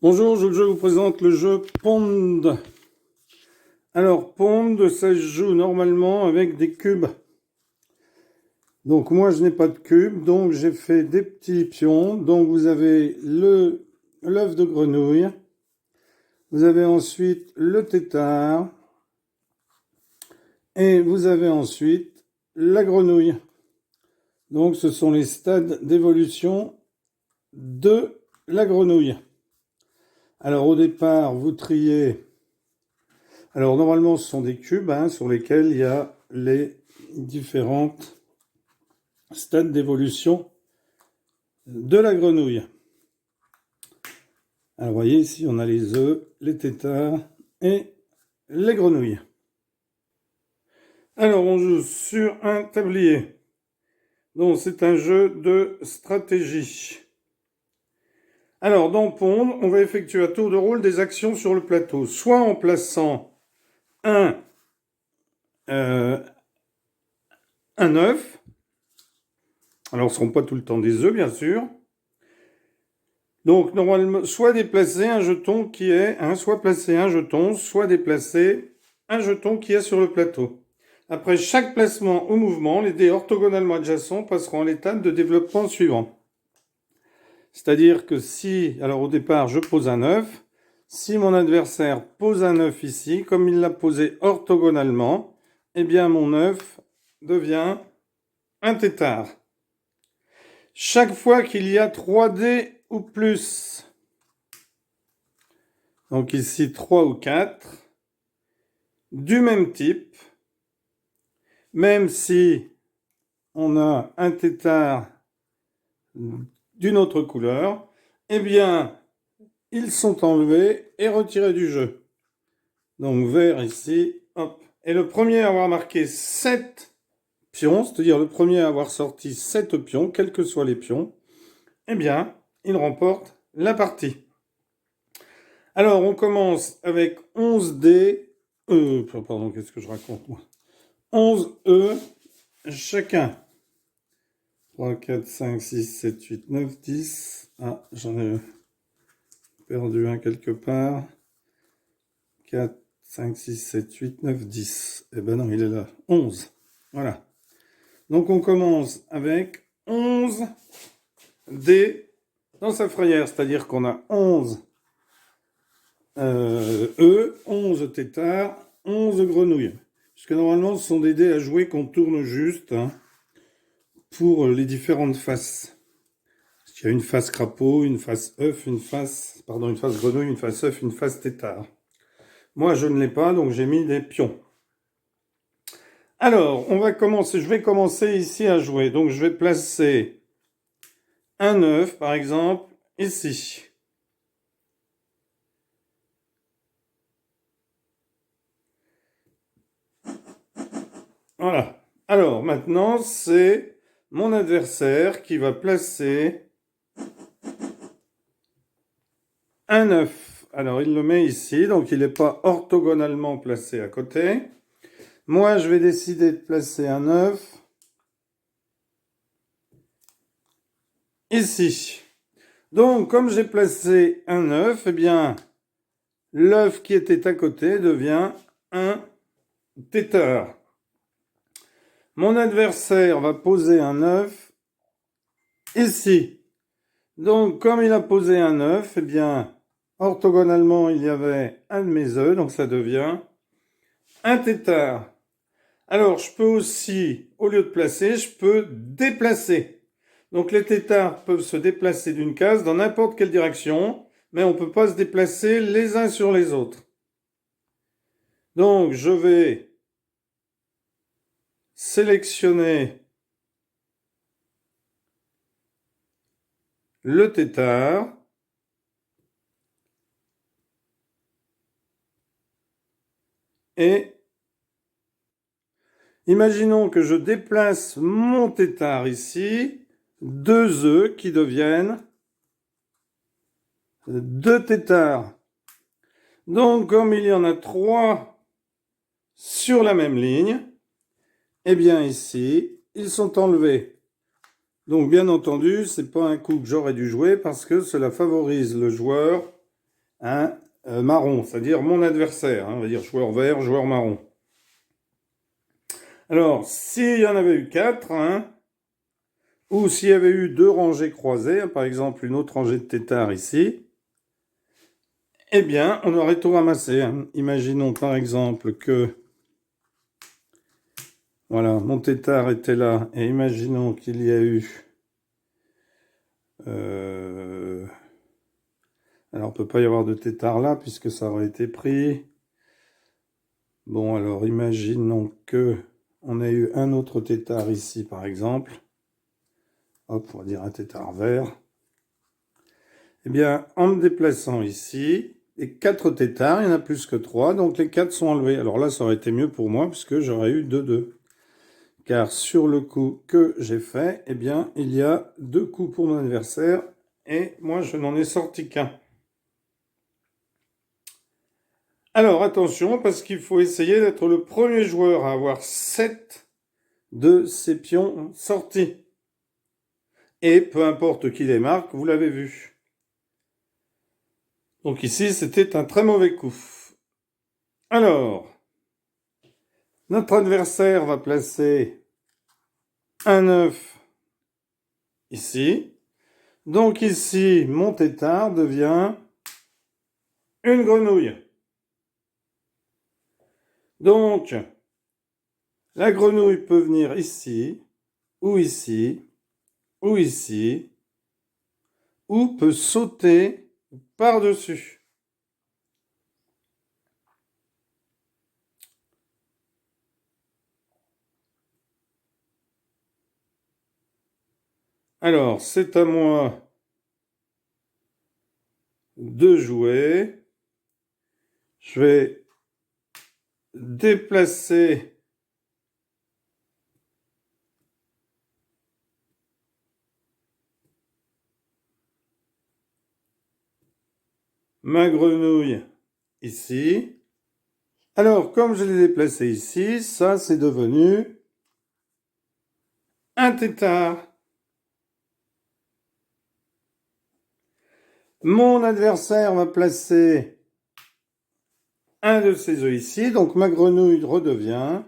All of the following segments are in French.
Bonjour, je vous présente le jeu Pond. Alors, Pond, ça se joue normalement avec des cubes. Donc, moi, je n'ai pas de cube, donc j'ai fait des petits pions. Donc, vous avez l'œuf de grenouille. Vous avez ensuite le tétard. Et vous avez ensuite la grenouille. Donc, ce sont les stades d'évolution de la grenouille. Alors, au départ, vous triez. Alors, normalement, ce sont des cubes sur lesquels il y a les différentes stades d'évolution de la grenouille. Alors, vous voyez, ici, on a les œufs, les tétards et les grenouilles. Alors, on joue sur un tablier. Donc, c'est un jeu de stratégie. Alors, dans Pond, on va effectuer à tour de rôle des actions sur le plateau, soit en plaçant un œuf. Alors, ce ne seront pas tout le temps des œufs, bien sûr. Donc, normalement, soit déplacer un jeton qui est, soit placer un jeton, soit déplacer un jeton qui est sur le plateau. Après chaque placement ou mouvement, les dés orthogonalement adjacents passeront à l'étape de développement suivant. C'est-à-dire que si, alors au départ, je pose un œuf, si mon adversaire pose un œuf ici, comme il l'a posé orthogonalement, eh bien mon œuf devient un tétard. Chaque fois qu'il y a 3 dés ou plus, donc ici 3 ou 4, du même type, même si on a un tétard d'une autre couleur, eh bien, ils sont enlevés et retirés du jeu. Donc vert ici, hop. Et le premier à avoir marqué 7 pions, c'est-à-dire le premier à avoir sorti 7 pions, quels que soient les pions, eh bien, il remporte la partie. Alors, on commence avec 11 dés. Pardon, qu'est-ce que je raconte, moi 11 E chacun. 3, 4, 5, 6, 7, 8, 9, 10. Ah, j'en ai perdu un quelque part. 4, 5, 6, 7, 8, 9, 10. Eh ben non, il est là. 11. Voilà. Donc, on commence avec 11 dés dans sa frayère. C'est-à-dire qu'on a 11 11 tétards, 11 grenouilles. Parce que normalement, ce sont des dés à jouer qu'on tourne juste pour les différentes faces. Il y a une face crapaud, une face œuf, une face grenouille, une face œuf, une face tétard. Moi, je ne l'ai pas, donc j'ai mis des pions. Alors, je vais commencer ici à jouer. Donc, je vais placer un œuf, par exemple, ici. Voilà. Alors, maintenant, c'est mon adversaire qui va placer un œuf. Alors, il le met ici, donc il n'est pas orthogonalement placé à côté. Moi, je vais décider de placer un œuf ici. Donc, comme j'ai placé un œuf, eh bien, l'œuf qui était à côté devient un tétard. Mon adversaire va poser un œuf ici. Donc, comme il a posé un œuf, eh bien, orthogonalement, il y avait un de mes œufs, donc ça devient un tétard. Alors, je peux aussi, au lieu de placer, je peux déplacer. Donc, les tétards peuvent se déplacer d'une case dans n'importe quelle direction, mais on ne peut pas se déplacer les uns sur les autres. Donc, je vais sélectionner le tétard. Et imaginons que je déplace mon tétard ici, 2 œufs qui deviennent 2 tétards. Donc, comme il y en a 3 sur la même ligne, eh bien ici, ils sont enlevés. Donc, bien entendu, c'est pas un coup que j'aurais dû jouer parce que cela favorise le joueur un marron, c'est-à-dire mon adversaire, hein, on va dire joueur vert, joueur marron. Alors, s'il y en avait eu 4, hein, ou s'il y avait eu 2 rangées croisées, hein, par exemple une autre rangée de têtards ici, eh bien, on aurait tout ramassé. Hein. Imaginons par exemple que, voilà, mon tétard était là, et imaginons qu'il y a eu... alors, on peut pas y avoir de tétard là, puisque ça aurait été pris. Bon, alors, imaginons que on a eu un autre tétard ici, par exemple. Hop, on va dire un tétard vert. Eh bien, en me déplaçant ici, les 4 tétards, il y en a plus que 3, donc les 4 sont enlevés. Alors là, ça aurait été mieux pour moi, puisque j'aurais eu 2-2. Car sur le coup que j'ai fait, eh bien, il y a 2 coups pour mon adversaire, et moi, je n'en ai sorti qu'un. Alors, attention, parce qu'il faut essayer d'être le premier joueur à avoir 7 de ces pions sortis. Et peu importe qui les marque, vous l'avez vu. Donc ici, c'était un très mauvais coup. Alors, notre adversaire va placer un œuf ici. Donc ici, mon tétard devient une grenouille. Donc, la grenouille peut venir ici, ou ici, ou ici, ou peut sauter par-dessus. Alors, c'est à moi de jouer. Je vais déplacer ma grenouille ici. Alors, comme je l'ai déplacé ici, ça c'est devenu un tétard. Mon adversaire va placer un de ses œufs ici, donc ma grenouille redevient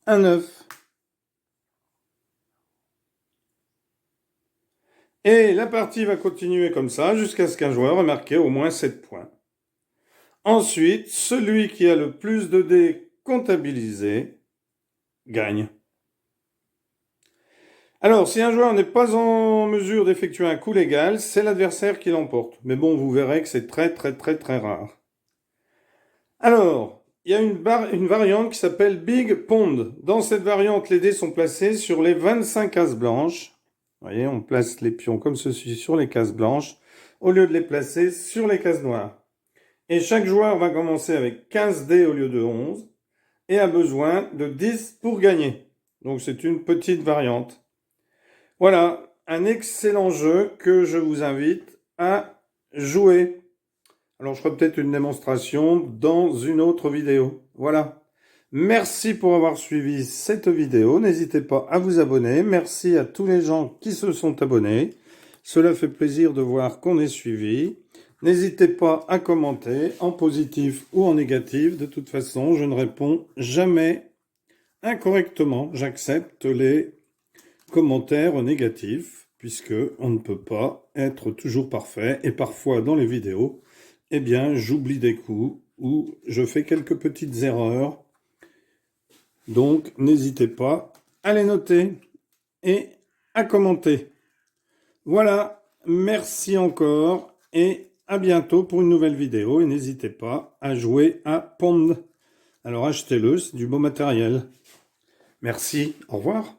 un œuf. Et la partie va continuer comme ça jusqu'à ce qu'un joueur ait marqué au moins 7 points. Ensuite, celui qui a le plus de dés comptabilisés gagne. Alors, si un joueur n'est pas en mesure d'effectuer un coup légal, c'est l'adversaire qui l'emporte. Mais bon, vous verrez que c'est très rare. Alors, il y a une variante qui s'appelle Big Pond. Dans cette variante, les dés sont placés sur les 25 cases blanches. Vous voyez, on place les pions comme ceci sur les cases blanches, au lieu de les placer sur les cases noires. Et chaque joueur va commencer avec 15 dés au lieu de 11, et a besoin de 10 pour gagner. Donc c'est une petite variante. Voilà, un excellent jeu que je vous invite à jouer. Alors je ferai peut-être une démonstration dans une autre vidéo. Voilà. Merci pour avoir suivi cette vidéo. N'hésitez pas à vous abonner. Merci à tous les gens qui se sont abonnés. Cela fait plaisir de voir qu'on est suivi. N'hésitez pas à commenter en positif ou en négatif. De toute façon, je ne réponds jamais incorrectement. J'accepte les commentaires négatifs, puisque on ne peut pas être toujours parfait. Et parfois, dans les vidéos, eh bien, j'oublie des coups ou je fais quelques petites erreurs. Donc, n'hésitez pas à les noter et à commenter. Voilà, merci encore et à bientôt pour une nouvelle vidéo. Et n'hésitez pas à jouer à Pond. Alors achetez-le, c'est du beau matériel. Merci, au revoir.